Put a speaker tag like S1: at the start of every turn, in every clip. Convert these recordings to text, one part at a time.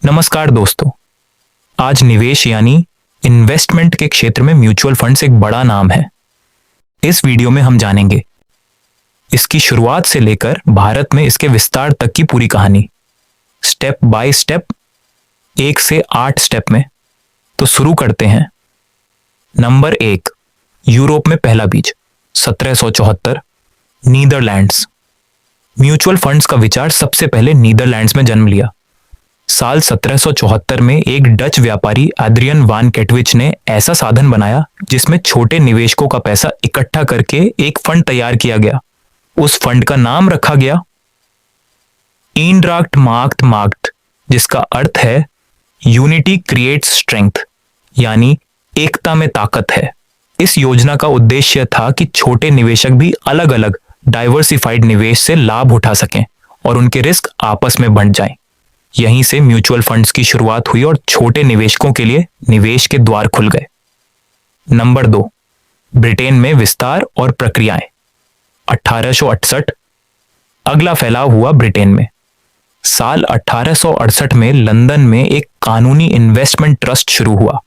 S1: नमस्कार दोस्तों। आज निवेश यानी इन्वेस्टमेंट के क्षेत्र में म्यूचुअल फंड्स एक बड़ा नाम है। इस वीडियो में हम जानेंगे इसकी शुरुआत से लेकर भारत में इसके विस्तार तक की पूरी कहानी, स्टेप बाय स्टेप, 1 से 8 स्टेप में। तो शुरू करते हैं। नंबर 1, यूरोप में पहला बीज 1774, नीदरलैंड्स। म्यूचुअल फंड्स का विचार सबसे पहले नीदरलैंड्स में जन्म लिया। साल 1774 में एक डच व्यापारी एड्रियन वान केटविच ने ऐसा साधन बनाया जिसमें छोटे निवेशकों का पैसा इकट्ठा करके एक फंड तैयार किया गया। उस फंड का नाम रखा गया ईनड्राक्ट मार्क्ट मार्क्ट, जिसका अर्थ है यूनिटी क्रिएट्स स्ट्रेंथ, यानी एकता में ताकत है। इस योजना का उद्देश्य था कि छोटे निवेशक भी अलग अलग डाइवर्सिफाइड निवेश से लाभ उठा सकें और उनके रिस्क आपस में बंट जाएं। यहीं से म्यूचुअल फंड्स की शुरुआत हुई और छोटे निवेशकों के लिए निवेश के द्वार खुल गए। नंबर 2, ब्रिटेन में विस्तार और प्रक्रियाएं 1868। अगला फैलाव हुआ ब्रिटेन में। साल 1868 में लंदन में एक कानूनी इन्वेस्टमेंट ट्रस्ट शुरू हुआ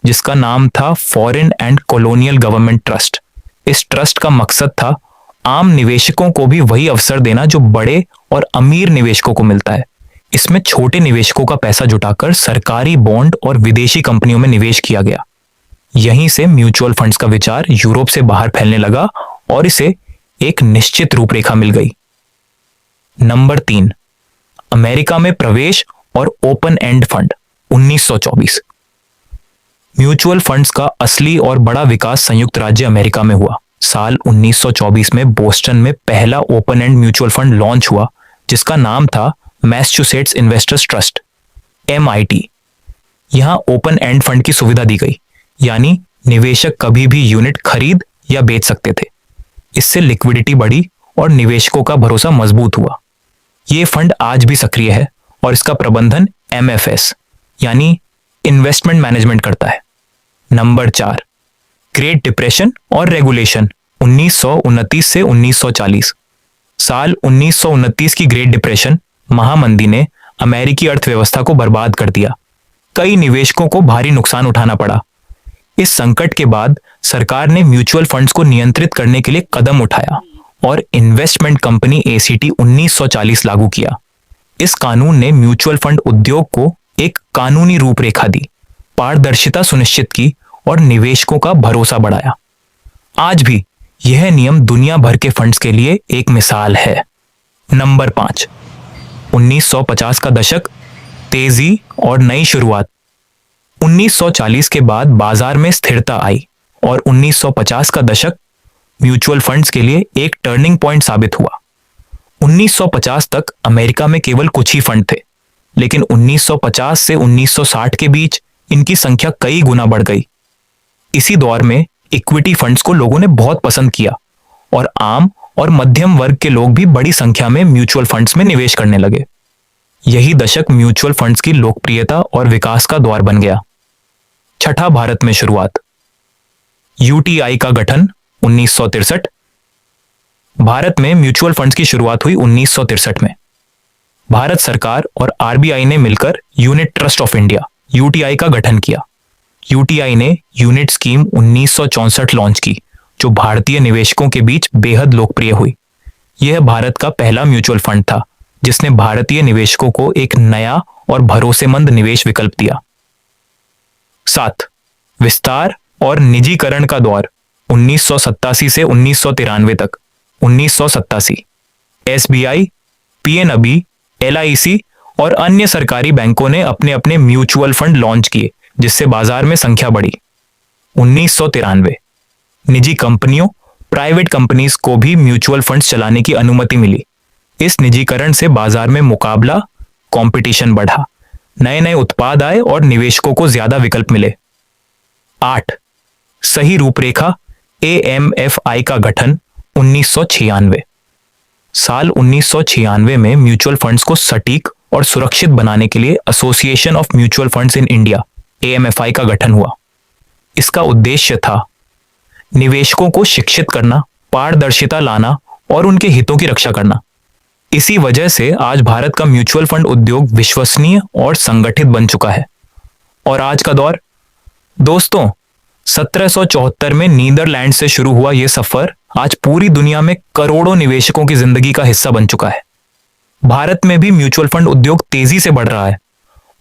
S1: जिसका नाम था foreign and colonial government trust. इस ट्रस्ट का मकसद था आम निवेशकों को भी वही अवसर देना जो बड़े और अमीर निवेशकों को मिलता है। इसमें छोटे निवेशकों का पैसा जुटाकर सरकारी बॉन्ड और विदेशी कंपनियों में निवेश किया गया। यहीं से म्यूचुअल फंड्स का विचार यूरोप से बाहर फैलने लगा और इसे एक निश्चित रूपरेखा मिल गई। नंबर 3, अमेरिका में प्रवेश और open end fund 1924। Mutual funds का असली और बड़ा विकास संयुक्त राज्य अमेरिका में हुआ। साल 1924 में बोस्टन में पहला open and mutual fund launch हुआ जिसका नाम था मैसाचुसेट्स इन्वेस्टर्स ट्रस्ट, MIT। यहां ओपन एंड फंड की सुविधा दी गई, यानी निवेशक कभी भी यूनिट खरीद या बेच सकते थे। इससे लिक्विडिटी बढ़ी और निवेशकों का भरोसा मजबूत हुआ। यह फंड आज भी सक्रिय है और इसका प्रबंधन MFS यानी इन्वेस्टमेंट मैनेजमेंट करता है। नंबर 4, ग्रेट डिप्रेशन और रेगुलेशन 1929 से 1940। साल 1929 की ग्रेट डिप्रेशन महामंदी ने अमेरिकी अर्थव्यवस्था को बर्बाद कर दिया। कई निवेशकों को भारी नुकसान उठाना पड़ा। इस संकट के बाद सरकार ने म्यूचुअल फंड्स को नियंत्रित करने के लिए कदम उठाया और इन्वेस्टमेंट कंपनी ACT 1940 लागू किया। इस कानून ने म्यूचुअल फंड उद्योग को एक कानूनी रूपरेखा दी, पारदर्शिता सुनिश्चित की और निवेशकों का भरोसा बढ़ाया। आज भी यह नियम दुनिया भर के फंड्स के लिए एक मिसाल है। नंबर 5, 1950 का दशक, तेजी और नई शुरुआत। 1940 के बाद बाजार में स्थिरता आई और 1950 का दशक म्यूचुअल फंड्स के लिए एक टर्निंग पॉइंट साबित हुआ। 1950 तक अमेरिका में केवल कुछ ही फंड थे, लेकिन 1950 से 1960 के बीच इनकी संख्या कई गुना बढ़ गई। इसी दौर में इक्विटी फंड्स को लोगों ने बहुत पसंद किया और आम और मध्यम वर्ग के लोग भी बड़ी संख्या में म्यूचुअल फंड्स में निवेश करने लगे। यही दशक म्यूचुअल फंड्स की लोकप्रियता और विकास का द्वार बन गया। छठा, भारत में शुरुआत, UTI का गठन 1963। भारत में म्यूचुअल फंड्स की शुरुआत हुई 1963 में। भारत सरकार और RBI ने मिलकर unit trust of India UTI का गठन किया। UTI ने यूनिट स्कीम 1964 लॉन्च की जो भारतीय निवेशकों के बीच बेहद लोकप्रिय हुई। यह भारत का पहला म्यूचुअल फंड था जिसने भारतीय निवेशकों को एक नया और भरोसेमंद निवेश विकल्प दिया। 7, विस्तार और निजीकरण का दौर 1987 से 1993 तक। 1987 SBI, PNB, LIC और अन्य सरकारी बैंकों ने अपने अपने म्यूचुअल फंड लॉन्च किए जिससे बाजार में संख्या बढ़ी। 1993 निजी कंपनियों, प्राइवेट कंपनीज को भी म्यूचुअल फंड्स चलाने की अनुमति मिली। इस निजीकरण से बाजार में मुकाबला, कंपटीशन बढ़ा, नए नए उत्पाद आए और निवेशकों को ज्यादा विकल्प मिले। 8, सही रूपरेखा AMFI का गठन 1996। साल 1996 में म्यूचुअल फंड्स को सटीक और सुरक्षित बनाने के लिए association of mutual funds in India AMFI का गठन हुआ। इसका उद्देश्य था निवेशकों को शिक्षित करना, पारदर्शिता लाना और उनके हितों की रक्षा करना। इसी वजह से आज भारत का म्यूचुअल फंड उद्योग विश्वसनीय और संगठित बन चुका है। और आज का दौर, दोस्तों, 1774 में नीदरलैंड से शुरू हुआ यह सफर आज पूरी दुनिया में करोड़ों निवेशकों की जिंदगी का हिस्सा बन चुका है। भारत में भी म्यूचुअल फंड उद्योग तेजी से बढ़ रहा है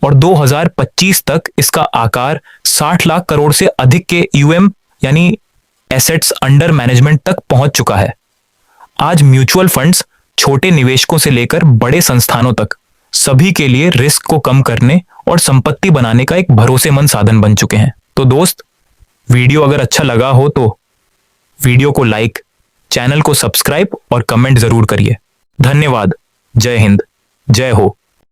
S1: और 2025 तक इसका आकार 60 लाख करोड़ से अधिक के यूएम यानी एसेट्स अंडर मैनेजमेंट तक पहुंच चुका है। आज म्यूचुअल फंड्स छोटे निवेशकों से लेकर बड़े संस्थानों तक सभी के लिए रिस्क को कम करने और संपत्ति बनाने का एक भरोसेमंद साधन बन चुके हैं। तो दोस्त, वीडियो अगर अच्छा लगा हो तो वीडियो को लाइक, चैनल को सब्सक्राइब और कमेंट जरूर करिए। धन्यवाद। जय हिंद, जय हो।